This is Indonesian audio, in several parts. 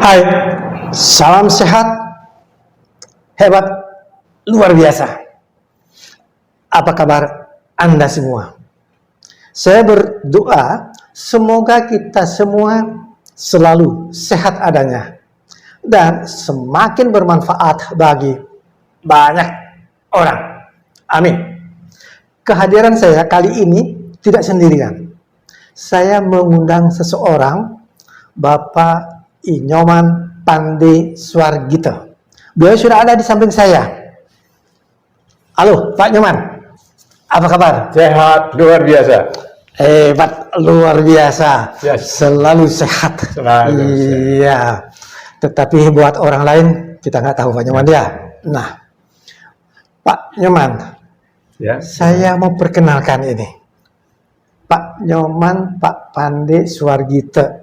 Hai, salam sehat, hebat, luar biasa. Apa kabar Anda semua? Saya berdoa semoga kita semua selalu sehat adanya dan semakin bermanfaat bagi banyak orang. Amin. Kehadiran saya kali ini tidak sendirian. Saya mengundang seseorang, Bapak Inyoman Pande Suargito. Beliau sudah ada di samping saya. Halo, Pak Nyoman. Apa kabar? Sehat, luar biasa. Hebat, luar biasa. Yes. Selalu sehat. Selalu iya. Tetapi buat orang lain, kita nggak tahu Pak Nyoman ya. Nah, Pak Nyoman, Ya. saya mau perkenalkan ini. Pak Nyoman, Pak Pande Suargito.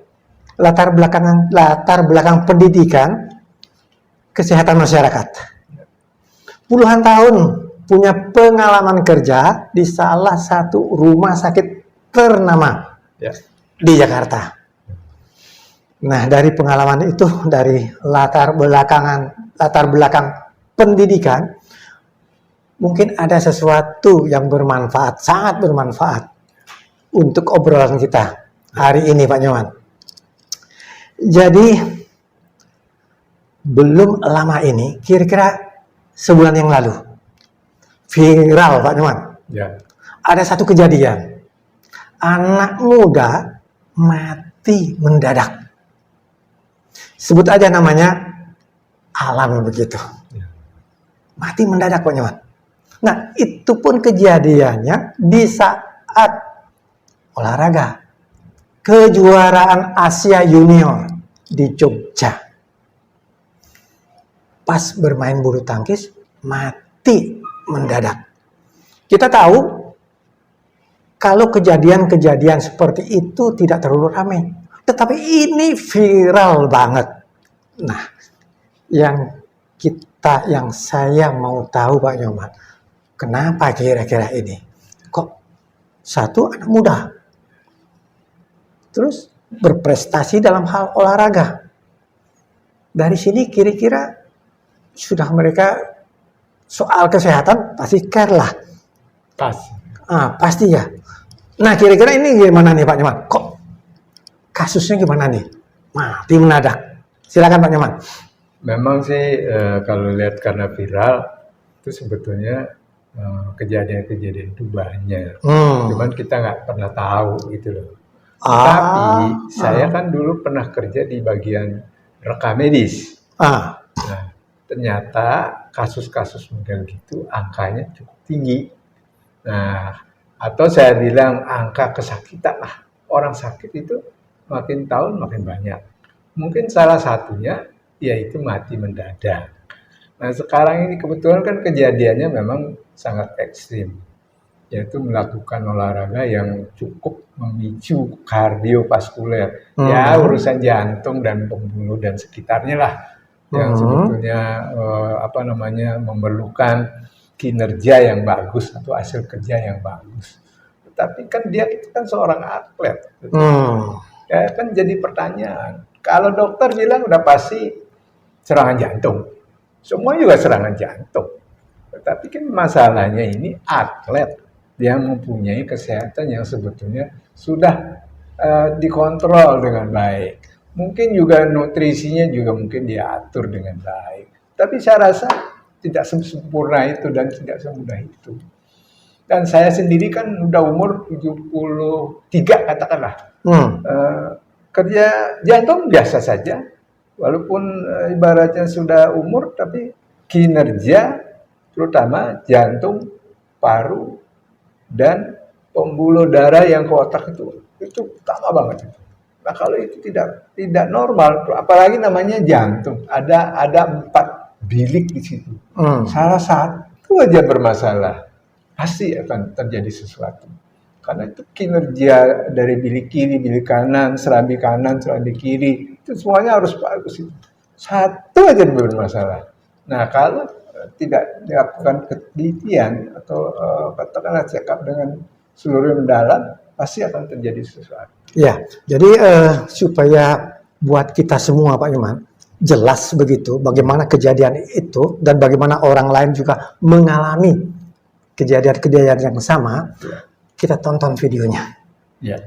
Latar belakang pendidikan kesehatan masyarakat. Puluhan tahun punya pengalaman kerja di salah satu rumah sakit ternama di Jakarta. Nah, dari pengalaman itu, dari latar belakang pendidikan, mungkin ada sesuatu yang bermanfaat, sangat bermanfaat untuk obrolan kita hari ini, Pak Nyoman. Jadi, belum lama ini, kira-kira sebulan yang lalu, viral Pak Nyoman. Ya. Ada satu kejadian, anak muda mati mendadak. Sebut aja namanya Alan begitu. Mati mendadak Pak Nyoman. Nah, itu pun kejadiannya di saat olahraga. Kejuaraan Asia Junior di Jogja. Pas bermain bulu tangkis, mati mendadak. Kita tahu, kalau kejadian-kejadian seperti itu tidak terlalu ramai. Tetapi ini viral banget. Nah, yang saya mau tahu Pak Nyoman, kenapa kira-kira ini? Kok satu anak muda terus berprestasi dalam hal olahraga. Dari sini kira-kira sudah mereka soal kesehatan pasti care lah. Pasti ya. Nah, kira-kira ini gimana nih Pak Nyoman? Kok kasusnya gimana nih? Mati mendadak. Silakan Pak Nyoman. Memang sih kalau lihat karena viral itu sebetulnya kejadian-kejadian itu banyak. Cuman kita nggak pernah tahu gitu loh. Tapi saya kan dulu pernah kerja di bagian rekam medis. Nah, ternyata kasus-kasus model gitu angkanya cukup tinggi. Nah, atau saya bilang angka kesakitan lah. Orang sakit itu makin tahun makin banyak. Mungkin salah satunya yaitu mati mendadak. Nah, sekarang ini kebetulan kan kejadiannya memang sangat ekstrim. Yaitu melakukan olahraga yang cukup memicu kardiovaskuler. Ya, urusan jantung dan pembuluh dan sekitarnya lah. Yang sebetulnya memerlukan kinerja yang bagus atau hasil kerja yang bagus. Tetapi kan dia itu kan seorang atlet. Ya kan jadi pertanyaan. Kalau dokter bilang udah pasti serangan jantung. Semua juga serangan jantung. Tetapi kan masalahnya ini atlet yang mempunyai kesehatan yang sebetulnya sudah dikontrol dengan baik. Mungkin juga nutrisinya juga mungkin diatur dengan baik. Tapi saya rasa tidak sempurna itu dan tidak semudah itu. Dan saya sendiri kan udah umur 73 katakanlah. Kerja jantung biasa saja. Walaupun ibaratnya sudah umur, tapi kinerja terutama jantung, paru, dan pembuluh darah yang ke otak itu utama banget itu. Nah, kalau itu tidak normal, apalagi namanya jantung, ada 4 bilik di situ. Salah satu aja bermasalah, pasti akan terjadi sesuatu. Karena itu kinerja dari bilik kiri, bilik kanan, serambi kiri, itu semuanya harus bagus itu. Satu aja bermasalah. Nah, kalau tidak dilakukan penelitian atau katakanlah check up dengan seluruh mendalam, pasti akan terjadi sesuatu. Ya, jadi supaya buat kita semua Pak Nyoman, jelas begitu bagaimana kejadian itu dan bagaimana orang lain juga mengalami kejadian-kejadian yang sama. Kita tonton videonya. Ya.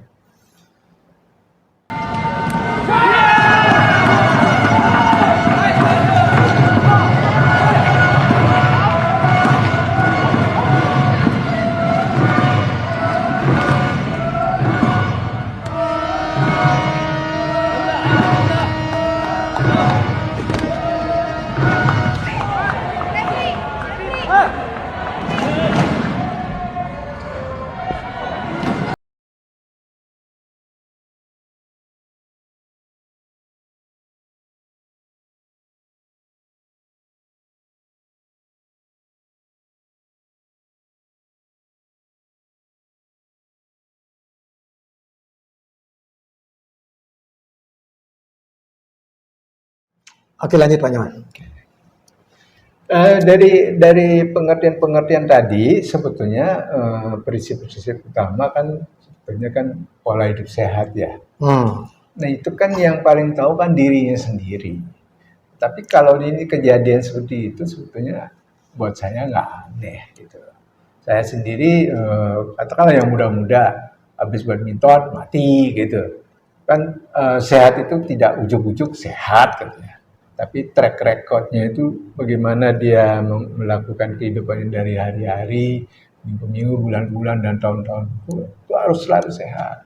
Oke, lanjut Pak Nyoman. Dari pengertian-pengertian tadi sebetulnya prinsip-prinsip utama kan sebetulnya kan pola hidup sehat ya. Nah itu kan yang paling tahu kan dirinya sendiri. Tapi kalau ini kejadian seperti itu sebetulnya buat saya nggak aneh gitu. Saya sendiri katakanlah yang muda-muda habis badminton mati gitu. Kan sehat itu tidak ujuk-ujuk sehat katanya. Tapi track recordnya itu bagaimana dia melakukan kehidupannya dari hari-hari, minggu-minggu, bulan-bulan, dan tahun-tahun itu harus selalu sehat.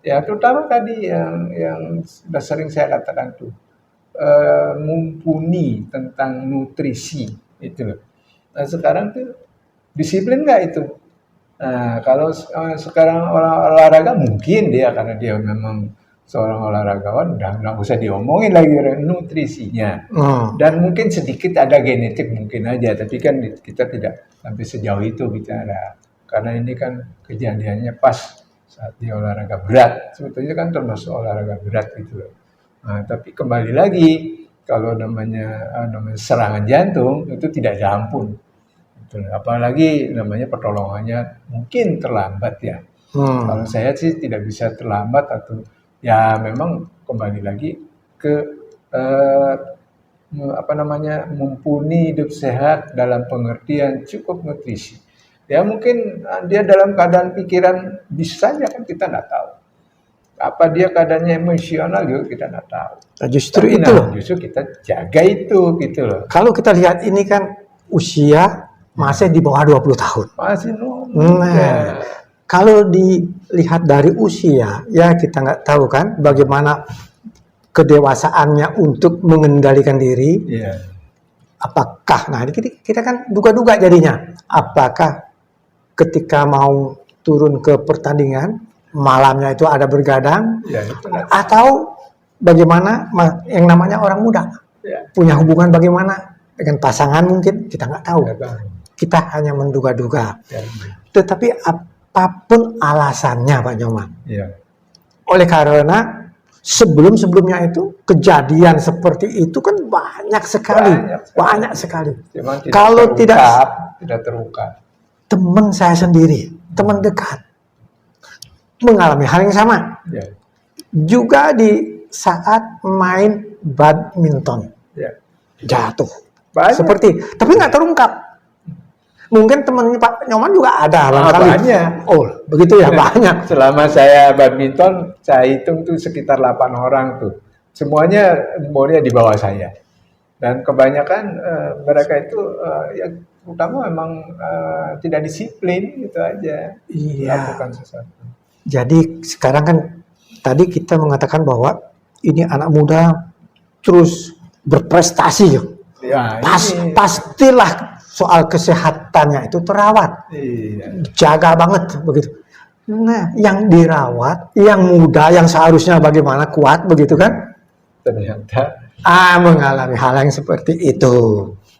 Ya terutama tadi yang sudah sering saya katakan tuh, mumpuni tentang nutrisi itu loh. Nah sekarang tuh disiplin nggak itu? Nah kalau sekarang orang olahraga mungkin dia karena dia memang seorang olahragawan udah nggak usah diomongin lagi nutrisinya. Dan mungkin sedikit ada genetik mungkin aja, tapi kan kita tidak sampai sejauh itu bicara. Karena ini kan kejadiannya pas saat dia olahraga berat, sebetulnya kan termasuk olahraga berat gitu loh. Nah, tapi kembali lagi kalau namanya serangan jantung itu tidak ada ampun. Apalagi namanya pertolongannya mungkin terlambat ya. Kalau saya sih tidak bisa terlambat atau ya memang kembali lagi ke mumpuni hidup sehat dalam pengertian cukup nutrisi. Ya mungkin dia dalam keadaan pikiran bisa saja kan kita nggak tahu. Apa dia keadaannya emosional juga kita nggak tahu. Nah, justru tapi itu loh. Justru kita jaga itu gitu loh. Kalau kita lihat ini kan usia masih di bawah 20 tahun. Masih muda. Nah, kalau dilihat dari usia, ya kita nggak tahu kan bagaimana kedewasaannya untuk mengendalikan diri. Yeah. Apakah, nah kita kan duga-duga jadinya, apakah ketika mau turun ke pertandingan, malamnya itu ada bergadang, atau bagaimana yang namanya orang muda, punya hubungan bagaimana dengan pasangan mungkin, kita nggak tahu. Kita hanya menduga-duga. Tetapi apapun alasannya Pak Nyoman. Oleh karena sebelum-sebelumnya itu kejadian seperti itu kan banyak sekali. Kalau tidak terungkap. Teman saya sendiri, teman dekat mengalami hal yang sama. Juga di saat main badminton. Jatuh. Seperti, tapi nggak terungkap. Mungkin temannya Pak Nyoman juga ada banyak. Oh, begitu ya, banyak. Selama saya badminton, saya hitung tuh sekitar 8 orang tuh. Semuanya umurnya di bawah saya. Dan kebanyakan mereka itu yang utama memang tidak disiplin gitu aja. Melakukan sesuatu. Jadi sekarang kan tadi kita mengatakan bahwa ini anak muda terus berprestasi. Pastilah soal kesehatannya itu terawat, jaga banget begitu. Nah, yang dirawat, yang muda, yang seharusnya bagaimana kuat begitu kan? Ternyata mengalami hal yang seperti itu.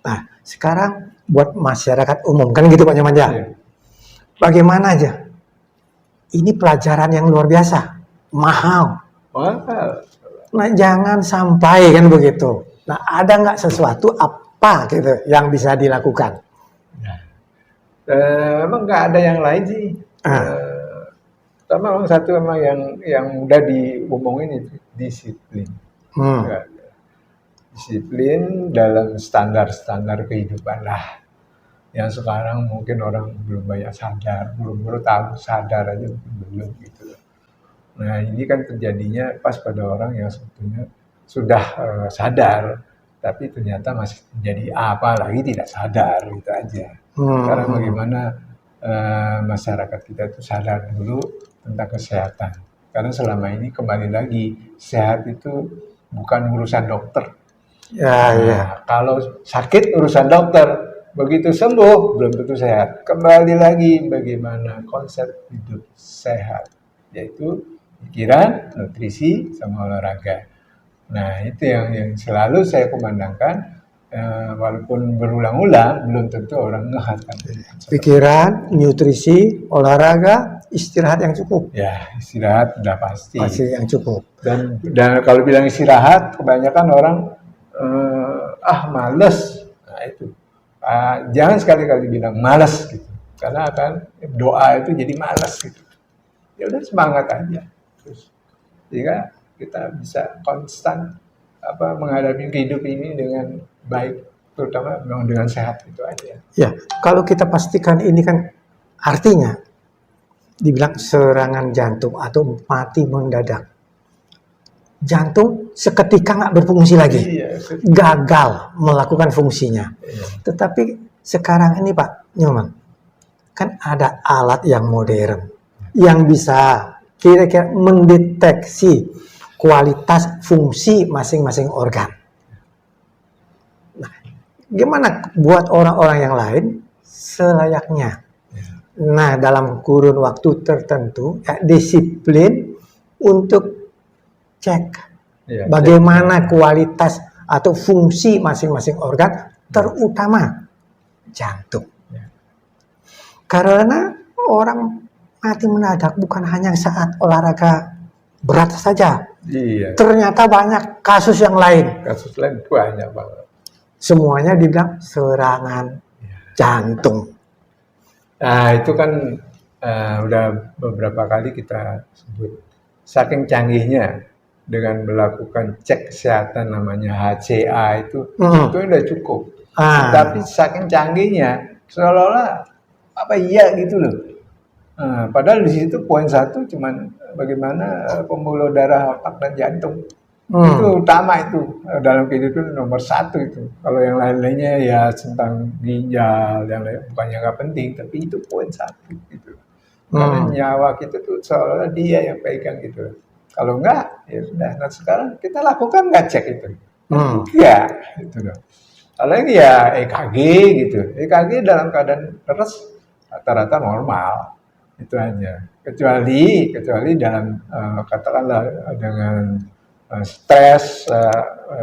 Nah, sekarang buat masyarakat umum kan gitu Pak Nyoman ya. Bagaimana aja? Ini pelajaran yang luar biasa, mahal. Nah, jangan sampai kan begitu. Nah, ada nggak sesuatu apa gitu yang bisa dilakukan? Memang nggak ada yang lain sih. Memang satu memang yang mudah diomongin itu disiplin. Ya, disiplin dalam standar-standar kehidupan lah. Yang sekarang mungkin orang belum banyak sadar, belum tahu sadar aja belum gitu. Nah ini kan terjadinya pas pada orang yang sebetulnya sudah sadar, tapi ternyata masih menjadi apa lagi tidak sadar gitu aja. Karena bagaimana masyarakat kita itu sadar dulu tentang kesehatan. Karena selama ini kembali lagi sehat itu bukan urusan dokter. Ya, ya. Kalau sakit urusan dokter, begitu sembuh belum tentu sehat. Kembali lagi bagaimana konsep hidup sehat, yaitu pikiran, nutrisi, sama olahraga. Nah itu yang selalu saya kumandangkan, walaupun berulang-ulang belum tentu orang ngehatkan. Pikiran, nutrisi, olahraga, istirahat yang cukup. Ya istirahat udah pasti. Pasti yang cukup. Dan kalau bilang istirahat, kebanyakan orang males. Nah itu jangan sekali-kali bilang malas gitu, karena akan doa itu jadi malas gitu. Ya udah semangat aja terus, sehingga kita bisa konstan menghadapi hidup ini dengan baik, terutama dengan sehat itu aja. Ya, kalau kita pastikan ini kan artinya dibilang serangan jantung atau mati mendadak. Jantung seketika nggak berfungsi lagi, gagal melakukan fungsinya. Tetapi sekarang ini Pak Nyoman, kan ada alat yang modern yang bisa kira-kira mendeteksi kualitas fungsi masing-masing organ. Nah, gimana buat orang-orang yang lain selayaknya? Nah, dalam kurun waktu tertentu, disiplin untuk cek bagaimana kualitas atau fungsi masing-masing organ, terutama jantung. Karena orang mati mendadak bukan hanya saat olahraga berat saja. Ternyata banyak kasus yang lain. Kasus lain banyak banget. Semuanya dibilang serangan jantung. Nah itu kan udah beberapa kali kita sebut, saking canggihnya dengan melakukan cek kesehatan namanya HCA itu udah cukup. Tapi saking canggihnya seolah-olah iya gitu loh. Padahal di situ poin 1 cuman bagaimana pembuluh darah otak dan jantung. Itu utama itu dalam kehidupan nomor 1 itu. Kalau yang lain-lainnya ya tentang ginjal, yang lain bukannya nggak penting, tapi itu poin 1 gitu. Karena nyawa kita tuh seolah-olah dia yang pegang gitu. Kalau enggak, ya sudah. Nah sekarang kita lakukan nggak cek itu? Enggak, gitu loh. Kalau ini ya EKG gitu. EKG dalam keadaan terus rata-rata normal, itu aja. Kecuali dalam katakanlah dengan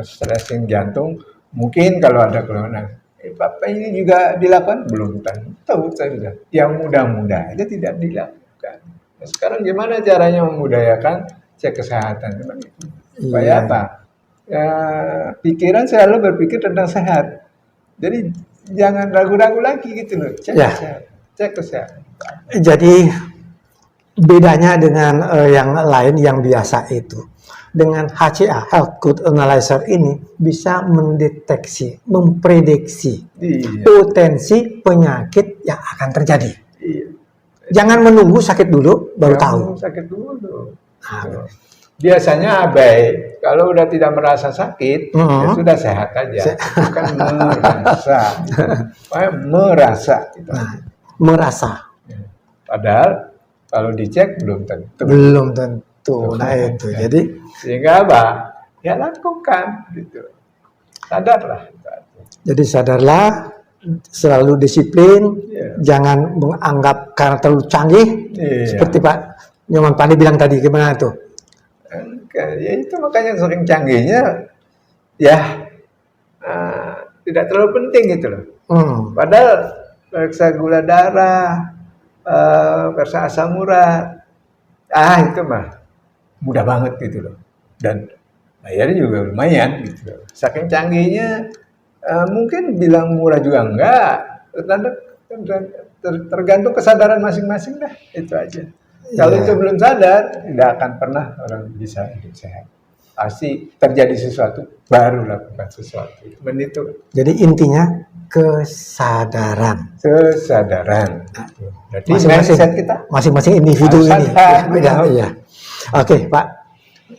stressing jantung, mungkin kalau ada keluhan. Bapak ini juga dilakukan belum tentu saja. Yang mudah-mudah aja tidak dilakukan. Nah, sekarang gimana caranya memudayakan cek kesehatan? Supaya apa? Pikiran selalu berpikir tentang sehat. Jadi jangan ragu-ragu lagi gitu loh. Cek kesehatan. Jadi bedanya dengan yang lain yang biasa itu, dengan HCA Health Code Analyzer ini bisa mendeteksi, memprediksi potensi penyakit yang akan terjadi. Jangan menunggu sakit dulu baru tahu. Sakit dulu. Biasanya abai, kalau udah tidak merasa sakit, ya sudah sehat aja. Bukan merasa. Merasa. Merasa. Padahal kalau dicek belum tentu. Belum tentu. Nah itu. Jadi sehingga apa? Ya lakukan gitu. Sadarlah. Jadi sadarlah, selalu disiplin, jangan menganggap karena terlalu canggih. Seperti Pak Nyoman Pandi bilang tadi, gimana tuh? Ya itu makanya sering canggihnya tidak terlalu penting gitu loh. Padahal periksa gula darah, periksa asam urat, itu mah mudah banget gitu loh, dan bayarnya juga lumayan gitu loh. Saking canggihnya, mungkin bilang murah juga enggak, tergantung kesadaran masing-masing itu aja. Kalau itu belum sadar, tidak akan pernah orang bisa hidup sehat. pasti terjadi sesuatu, baru lakukan sesuatu. Itu. Jadi intinya kesadaran. Kesadaran. Jadi Masing-masing mindset kita masing-masing individu harus ini sadar. beda. Iya. Oke, Pak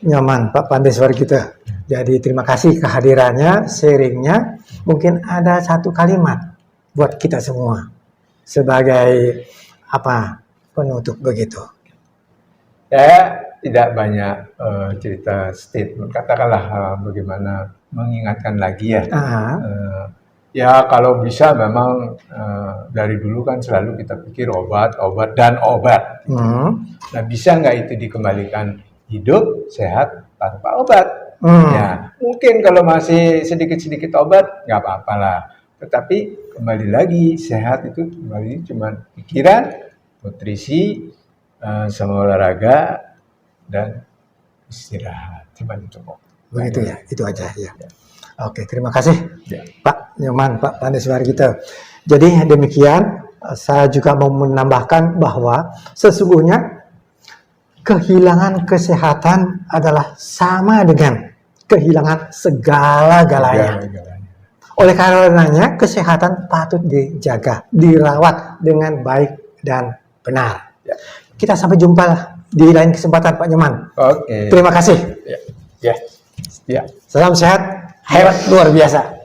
Nyoman, Pak Pandeswar kita. Jadi terima kasih kehadirannya, sharingnya. Mungkin ada satu kalimat buat kita semua sebagai penutup begitu. Saya tidak banyak cerita statement, katakanlah bagaimana mengingatkan lagi ya. Ya kalau bisa memang dari dulu kan selalu kita pikir obat. Nah bisa nggak itu dikembalikan hidup sehat tanpa obat? Ya mungkin kalau masih sedikit-sedikit obat nggak apa-apa lah. Tetapi kembali lagi sehat itu kembali cuma pikiran, nutrisi, sama olahraga dan istirahat. Cuma itu kok. Begitu ya, itu aja ya. Oke, terima kasih Pak Nyoman, Pak Pandeswar kita. Jadi demikian, saya juga mau menambahkan bahwa sesungguhnya kehilangan kesehatan adalah sama dengan kehilangan segala-galanya. Oleh karenanya kesehatan patut dijaga, dirawat dengan baik dan benar. Kita sampai jumpa di lain kesempatan Pak Nyoman. Oke. Terima kasih. Ya. Salam sehat, hebat luar biasa.